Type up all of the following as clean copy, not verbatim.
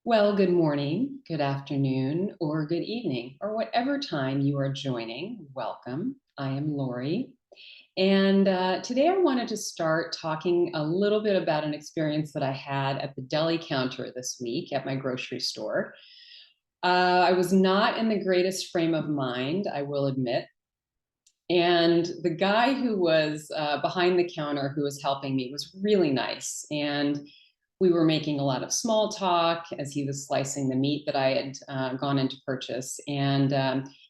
Well, good morning, good afternoon, or good evening, or whatever time you are joining. Welcome. I am Lori. And today I wanted to start talking a little bit about an experience that I had at the deli counter this week at my grocery store. I was not in the greatest frame of mind, I will admit. And the guy who was behind the counter who was helping me was really nice. And we were making a lot of small talk as he was slicing the meat that I had gone in to purchase. And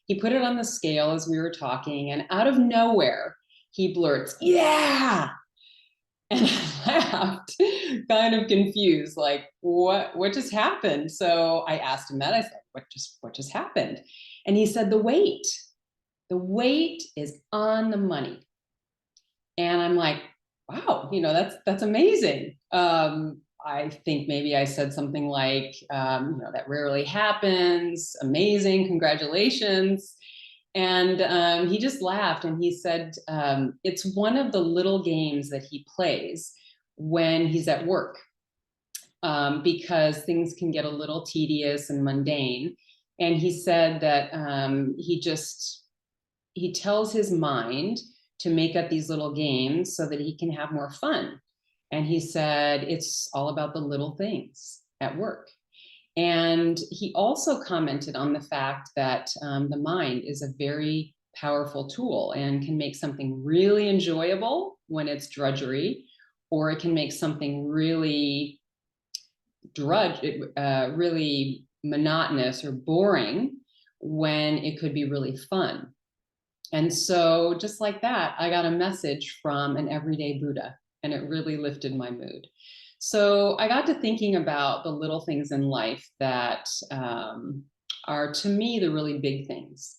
he put it on the scale as we were talking. And out of nowhere, he blurts, "Yeah." And I laughed, kind of confused, like, what just happened? So I asked him that. I said, what just happened? And he said, the weight is on the money. And I'm like, wow, that's amazing. I think maybe I said something like, that rarely happens, amazing, congratulations. And he just laughed and he said, it's one of the little games that he plays when he's at work, because things can get a little tedious and mundane. And he said that he tells his mind to make up these little games so that he can have more fun. And he said it's all about the little things at work. And he also commented on the fact that the mind is a very powerful tool and can make something really enjoyable when it's drudgery, or it can make something really monotonous or boring when it could be really fun. And so, just like that, I got a message from an everyday Buddha, and it really lifted my mood. So, I got to thinking about the little things in life that are, to me, the really big things.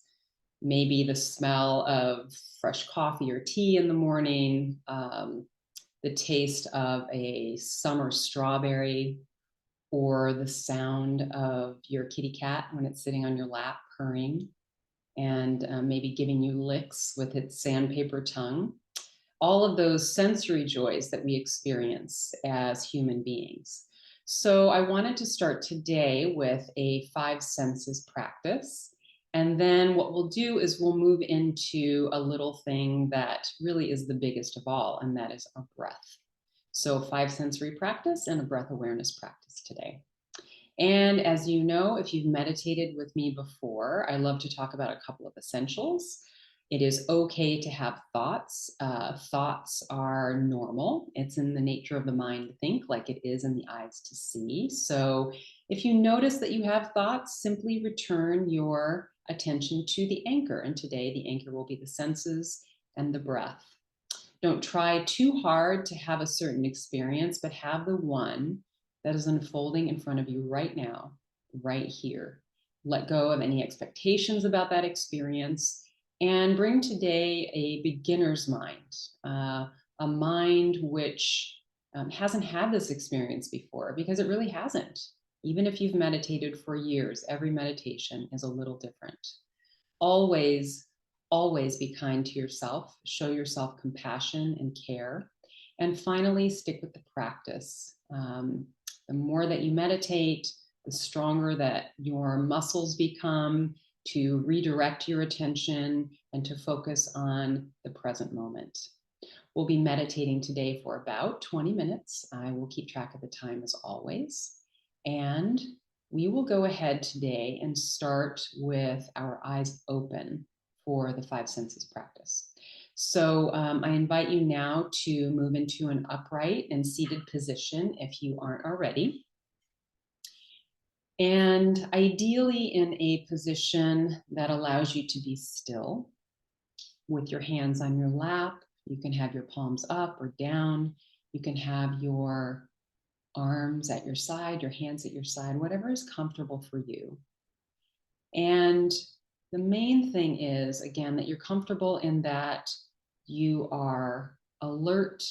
Maybe the smell of fresh coffee or tea in the morning, the taste of a summer strawberry, or the sound of your kitty cat when it's sitting on your lap purring and maybe giving you licks with its sandpaper tongue. All of those sensory joys that we experience as human beings. So, I wanted to start today with a five senses practice. And then what we'll do is we'll move into a little thing that really is the biggest of all, and that is our breath. So, five sensory practice and a breath awareness practice today. And as you know, if you've meditated with me before, I love to talk about a couple of essentials. It is okay to have thoughts. Thoughts are normal. It's in the nature of the mind to think, like it is in the eyes to see. So if you notice that you have thoughts, simply return your attention to the anchor. And today, the anchor will be the senses and the breath. Don't try too hard to have a certain experience, but have the one that is unfolding in front of you right now, right here. Let go of any expectations about that experience and bring today a beginner's mind, a mind which hasn't had this experience before, because it really hasn't. Even if you've meditated for years, every meditation is a little different. Always, always be kind to yourself, show yourself compassion and care. And finally, stick with the practice. The more that you meditate, the stronger that your muscles become to redirect your attention and to focus on the present moment. We'll be meditating today for about 20 minutes. I will keep track of the time as always. And we will go ahead today and start with our eyes open for the five senses practice. So I invite you now to move into an upright and seated position if you aren't already. And ideally in a position that allows you to be still with your hands on your lap. You can have your palms up or down. You can have your arms at your side, your hands at your side, whatever is comfortable for you. And the main thing is, again, that you're comfortable in that you are alert,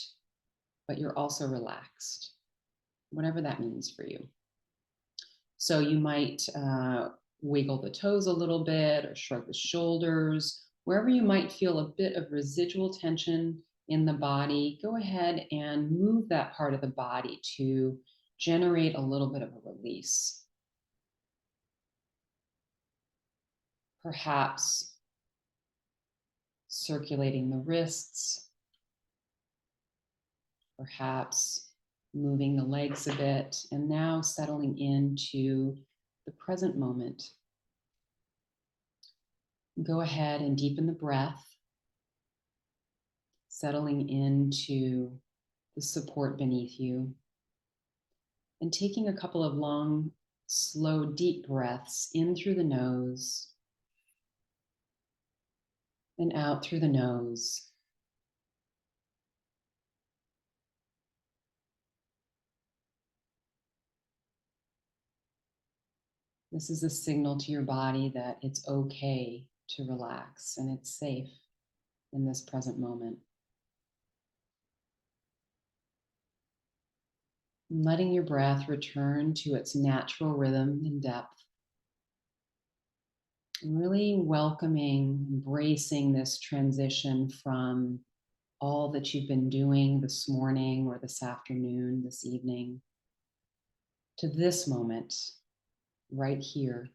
but you're also relaxed, whatever that means for you. So you might wiggle the toes a little bit or shrug the shoulders. Wherever you might feel a bit of residual tension in the body, go ahead and move that part of the body to generate a little bit of a release. Perhaps circulating the wrists, perhaps moving the legs a bit, and now settling into the present moment. Go ahead and deepen the breath, settling into the support beneath you, and taking a couple of long, slow, deep breaths in through the nose and out through the nose. This is a signal to your body that it's okay to relax and it's safe in this present moment. And letting your breath return to its natural rhythm and depth. And really welcoming, embracing this transition from all that you've been doing this morning or this afternoon, this evening, to this moment right here,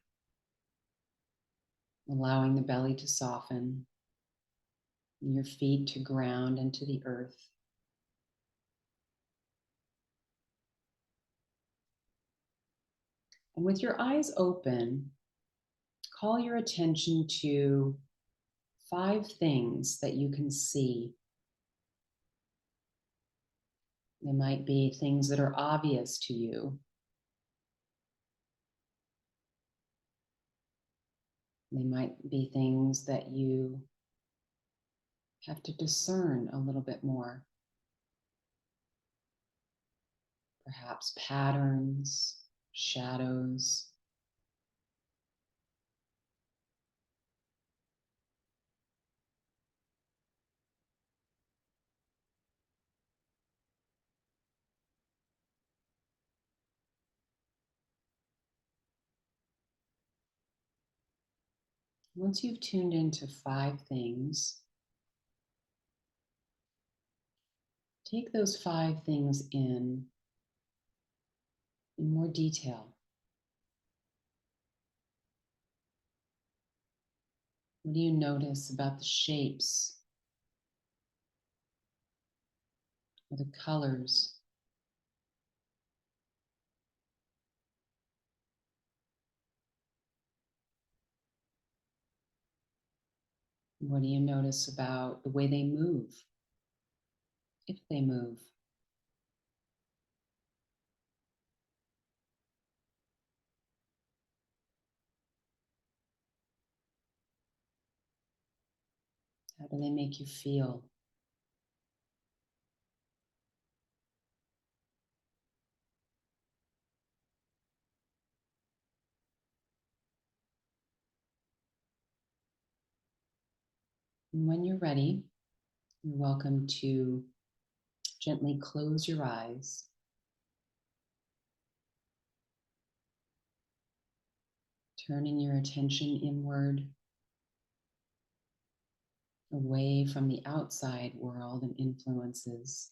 allowing the belly to soften and your feet to ground into the earth. And with your eyes open, call your attention to 5 things that you can see. They might be things that are obvious to you. They might be things that you have to discern a little bit more. Perhaps patterns, shadows. Once you've tuned into 5 things, take those 5 things in more detail. What do you notice about the shapes or the colors? What do you notice about the way they move, if they move? How do they make you feel? And when you're ready, you're welcome to gently close your eyes. Turning your attention inward, away from the outside world and influences.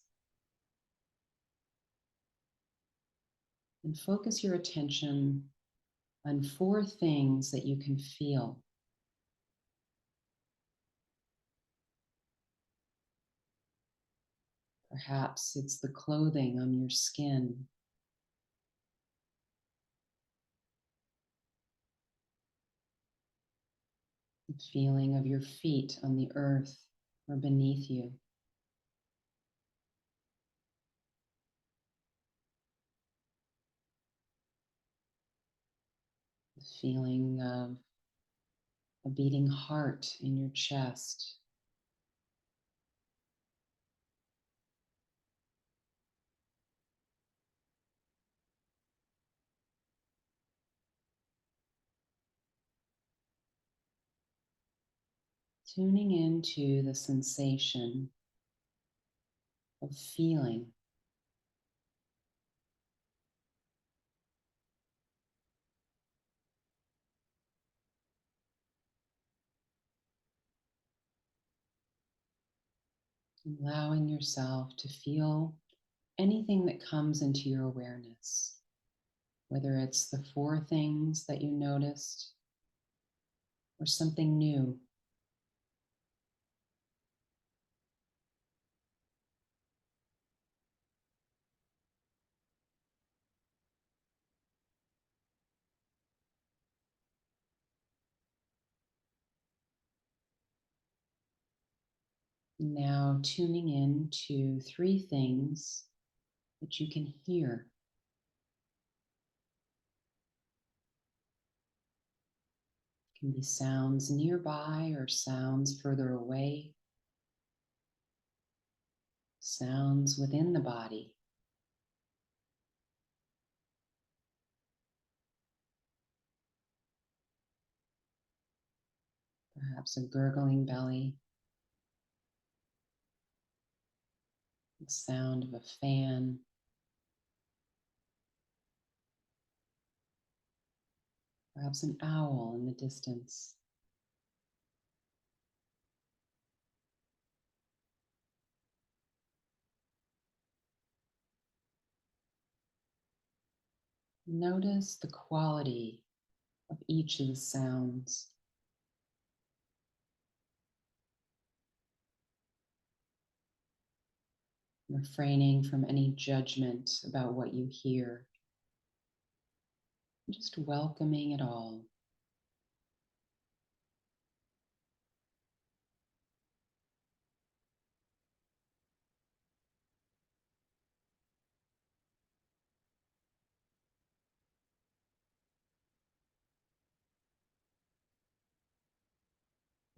And focus your attention on 4 things that you can feel. Perhaps it's the clothing on your skin. The feeling of your feet on the earth or beneath you. The feeling of a beating heart in your chest. Tuning into the sensation of feeling. Allowing yourself to feel anything that comes into your awareness, whether it's the 4 things that you noticed, or something new. Now tuning in to three things that you can hear. It can be sounds nearby or sounds further away, sounds within the body. Perhaps a gurgling belly, the sound of a fan, perhaps an owl in the distance. Notice the quality of each of the sounds. Refraining from any judgment about what you hear, just welcoming it all.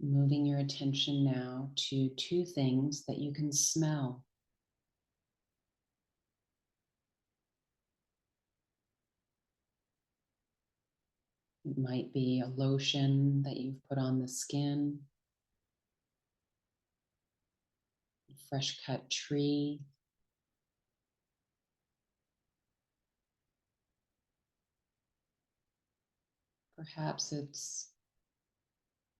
Moving your attention now to two things that you can smell. It might be a lotion that you've put on the skin, a fresh cut tree, perhaps it's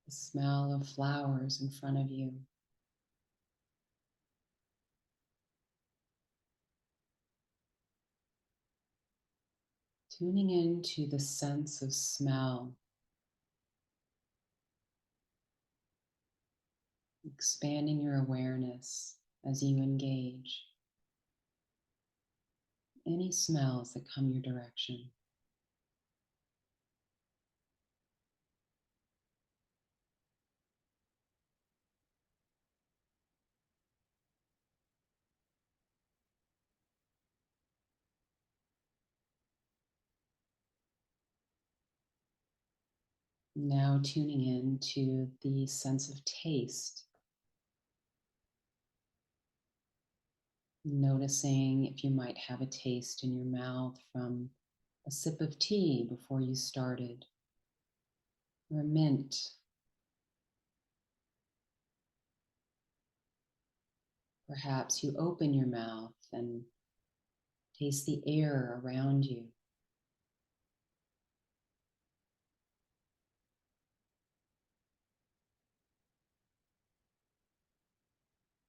the smell of flowers in front of you. Tuning into the sense of smell, expanding your awareness as you engage any smells that come your direction. Now tuning in to the sense of taste. Noticing if you might have a taste in your mouth from a sip of tea before you started, or mint. Perhaps you open your mouth and taste the air around you.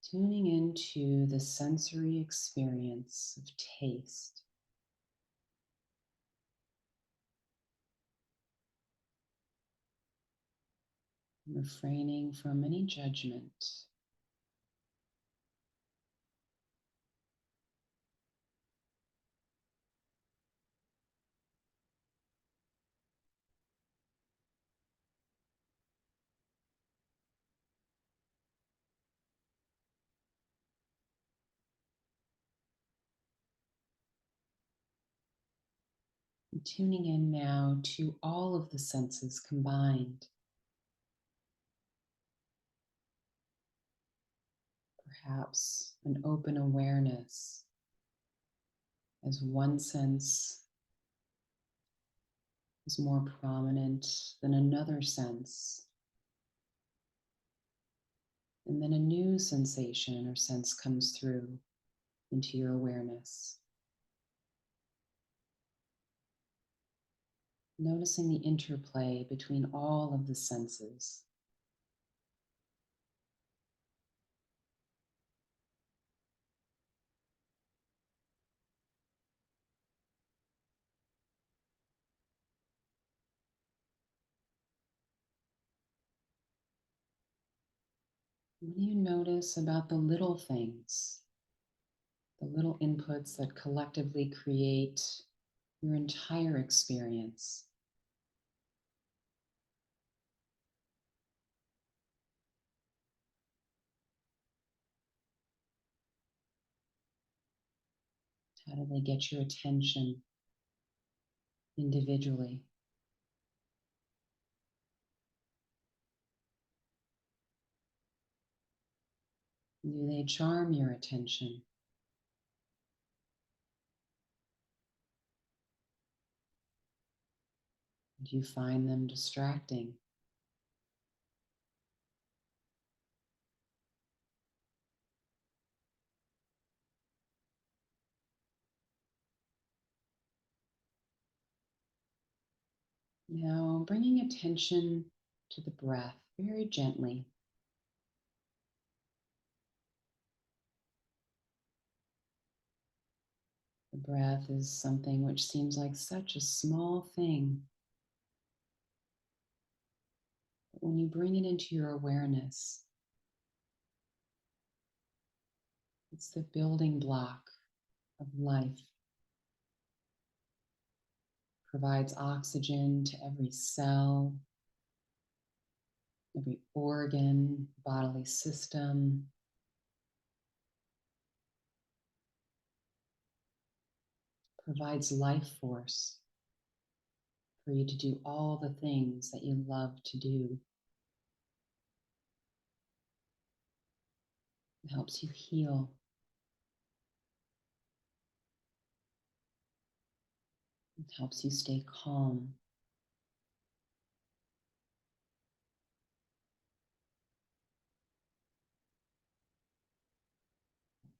Tuning into the sensory experience of taste. Refraining from any judgment. And tuning in now to all of the senses combined. Perhaps an open awareness as one sense is more prominent than another sense. And then a new sensation or sense comes through into your awareness. Noticing the interplay between all of the senses. What do you notice about the little things, the little inputs that collectively create your entire experience? How do they get your attention individually? Do they charm your attention? Do you find them distracting? Now, bringing attention to the breath very gently. The breath is something which seems like such a small thing. But when you bring it into your awareness, it's the building block of life. Provides oxygen to every cell, every organ, bodily system. Provides life force for you to do all the things that you love to do. It helps you heal. It helps you stay calm.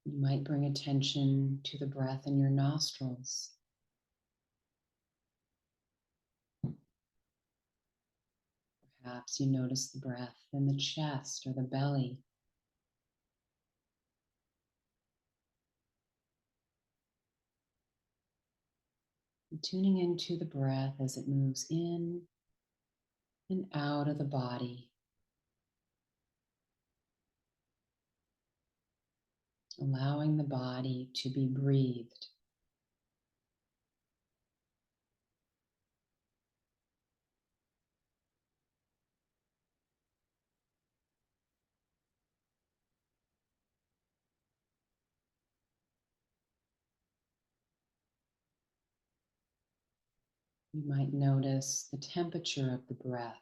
You might bring attention to the breath in your nostrils. Perhaps you notice the breath in the chest or the belly. And tuning into the breath as it moves in and out of the body. Allowing the body to be breathed. You might notice the temperature of the breath,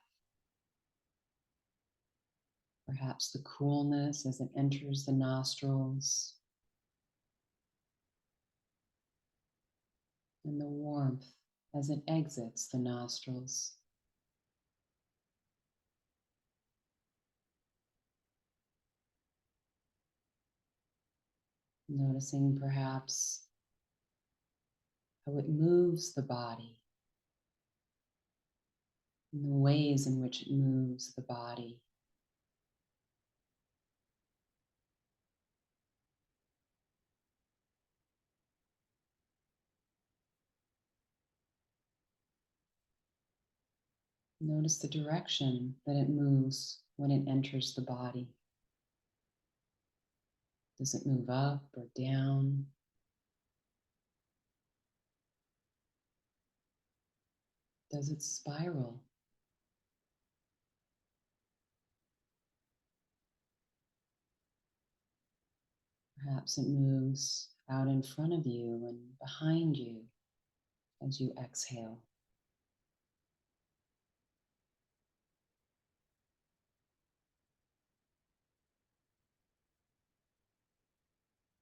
perhaps the coolness as it enters the nostrils, and the warmth as it exits the nostrils. Noticing perhaps how it moves the body, and the ways in which it moves the body. Notice the direction that it moves when it enters the body. Does it move up or down? Does it spiral? Perhaps it moves out in front of you and behind you as you exhale.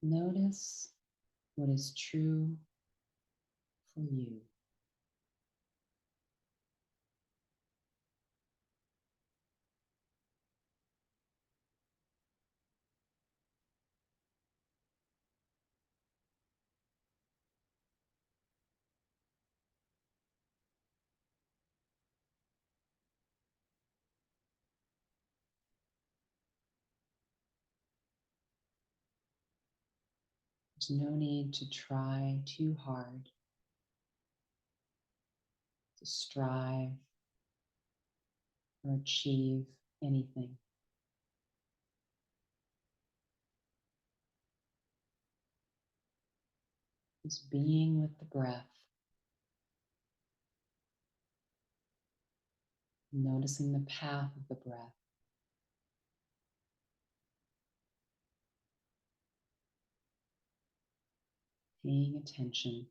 Notice what is true for you. There's no need to try too hard, to strive or achieve anything. Just being with the breath, noticing the path of the breath. Paying attention.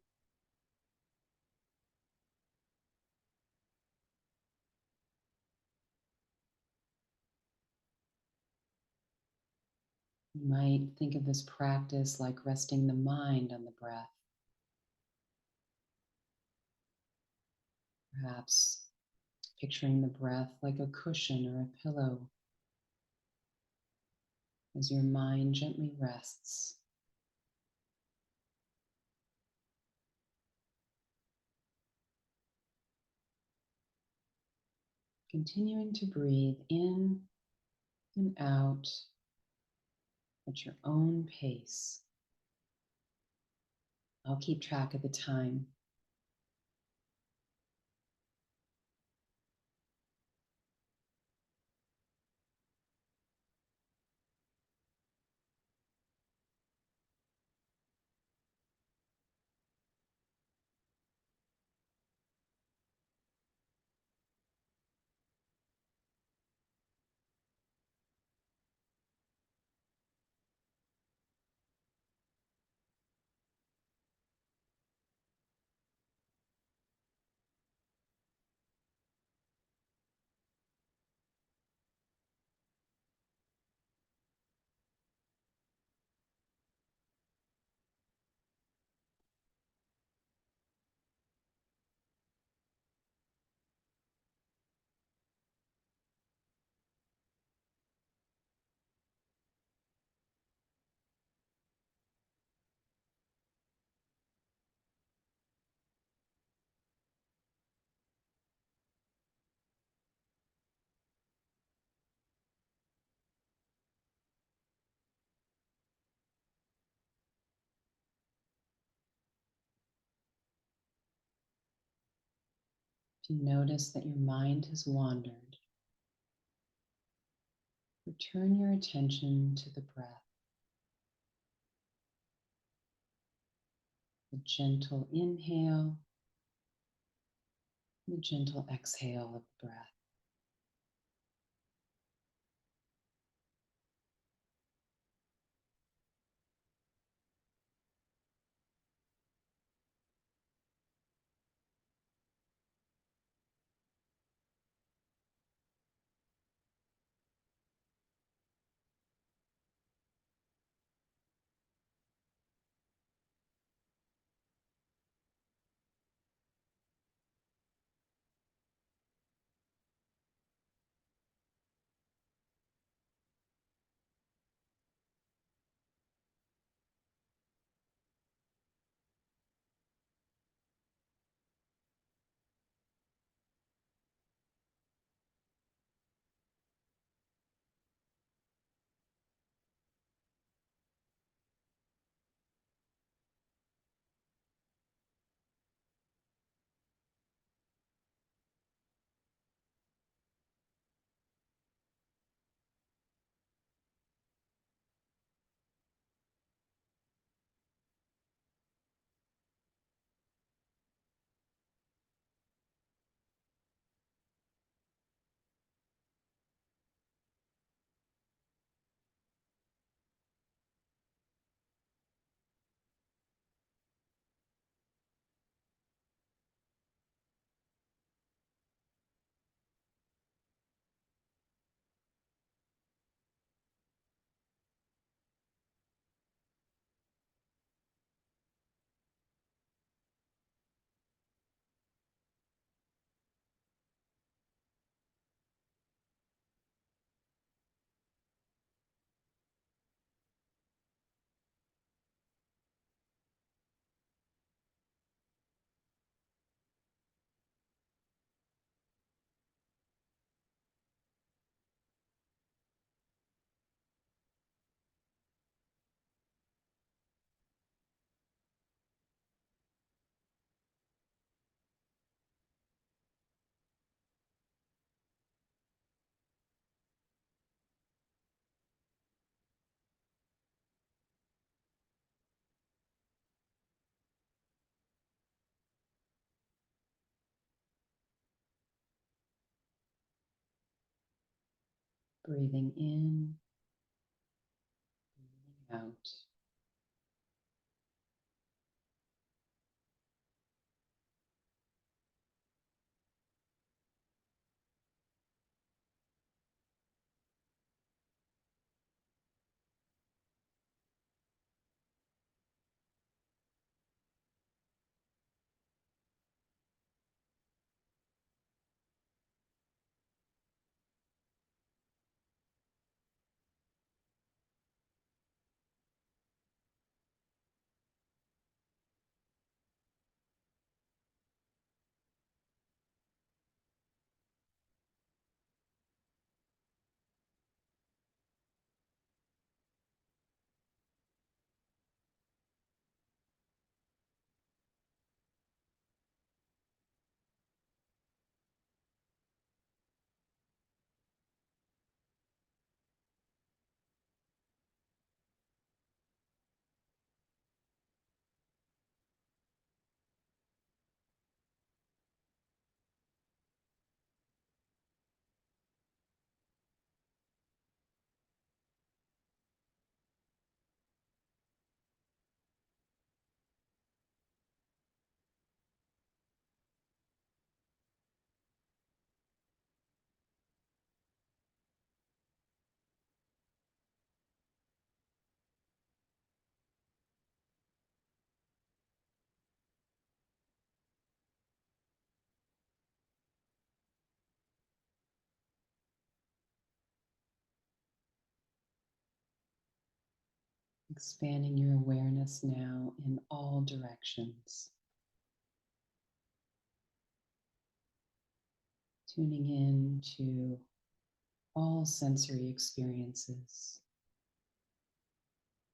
You might think of this practice like resting the mind on the breath. Perhaps picturing the breath like a cushion or a pillow as your mind gently rests. Continuing to breathe in and out at your own pace. I'll keep track of the time. If you notice that your mind has wandered, return your attention to the breath, the gentle inhale, the gentle exhale of the breath. Breathing in, breathing out. Expanding your awareness now in all directions. Tuning in to all sensory experiences,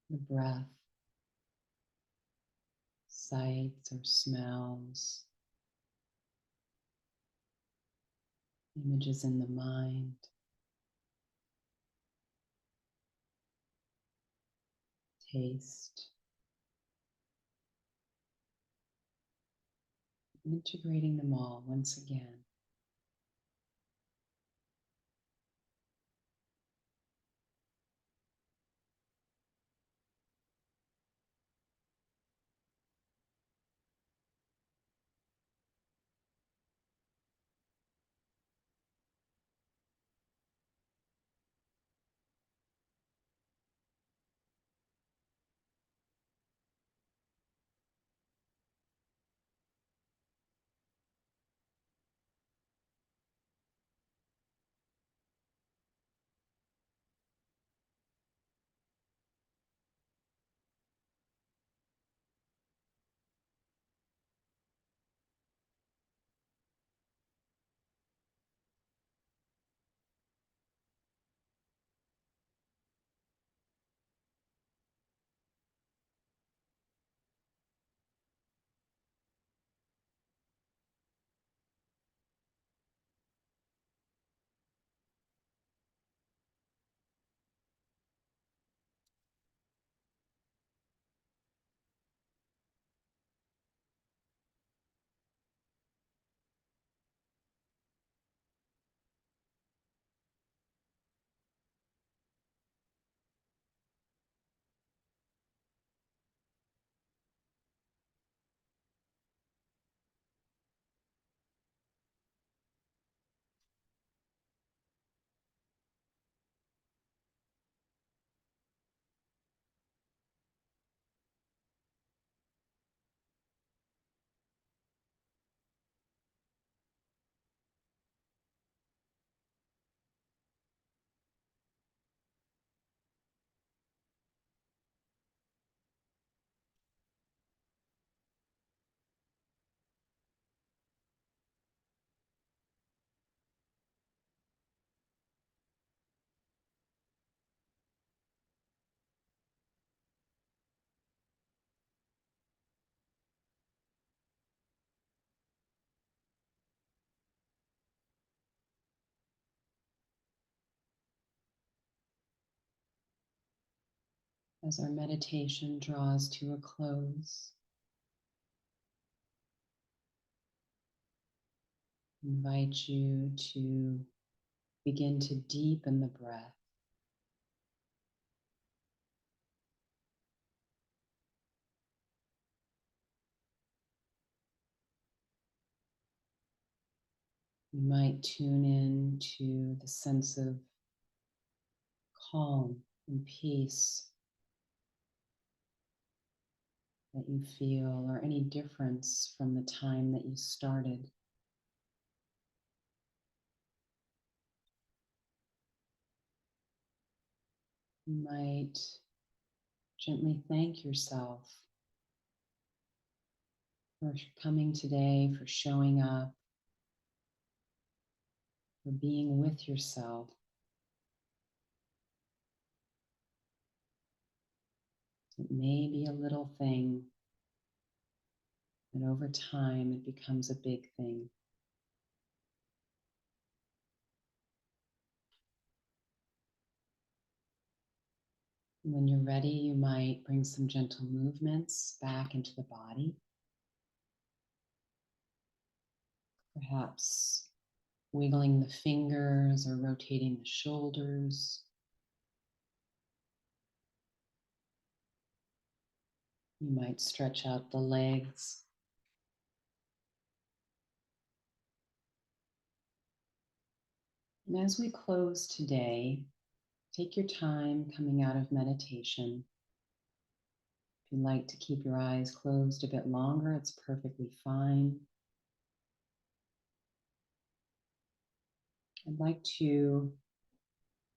the breath, sights or smells, images in the mind, taste, integrating them all once again. As our meditation draws to a close, I invite you to begin to deepen the breath. You might tune in to the sense of calm and peace that you feel, or any difference from the time that you started. You might gently thank yourself for coming today, for showing up, for being with yourself. It may be a little thing, but over time it becomes a big thing. When you're ready, you might bring some gentle movements back into the body. Perhaps wiggling the fingers or rotating the shoulders. You might stretch out the legs. And as we close today, take your time coming out of meditation. If you'd like to keep your eyes closed a bit longer, it's perfectly fine. I'd like to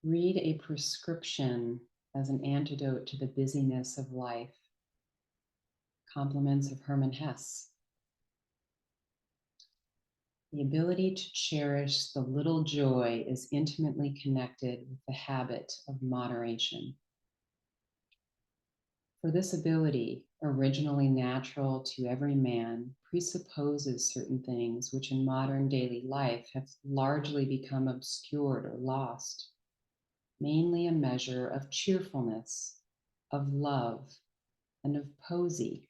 read a prescription as an antidote to the busyness of life. Compliments of Hermann Hesse. The ability to cherish the little joy is intimately connected with the habit of moderation. For this ability, originally natural to every man, presupposes certain things which in modern daily life have largely become obscured or lost, mainly a measure of cheerfulness, of love, and of poesy.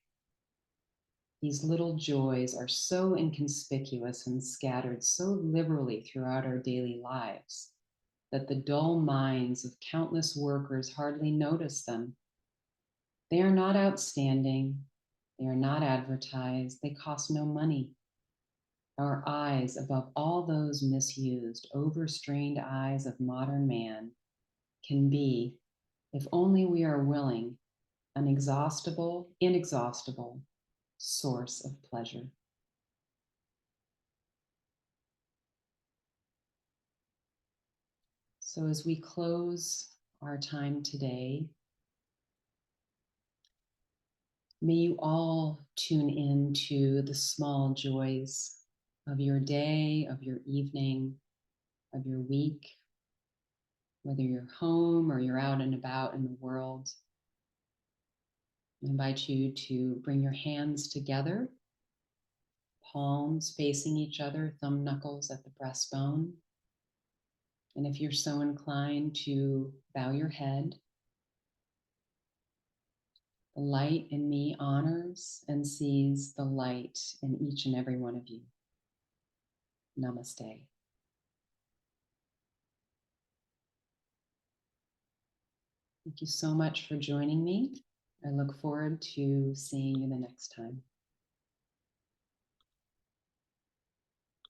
These little joys are so inconspicuous and scattered so liberally throughout our daily lives that the dull minds of countless workers hardly notice them. They are not outstanding. They are not advertised. They cost no money. Our eyes, above all those misused, overstrained eyes of modern man, can be, if only we are willing, an inexhaustible source of pleasure. So as we close our time today, may you all tune into the small joys of your day, of your evening, of your week, whether you're home or you're out and about in the world. I invite you to bring your hands together, palms facing each other, thumb knuckles at the breastbone. And if you're so inclined to bow your head. The light in me honors and sees the light in each and every one of you. Namaste. Thank you so much for joining me. I look forward to seeing you the next time.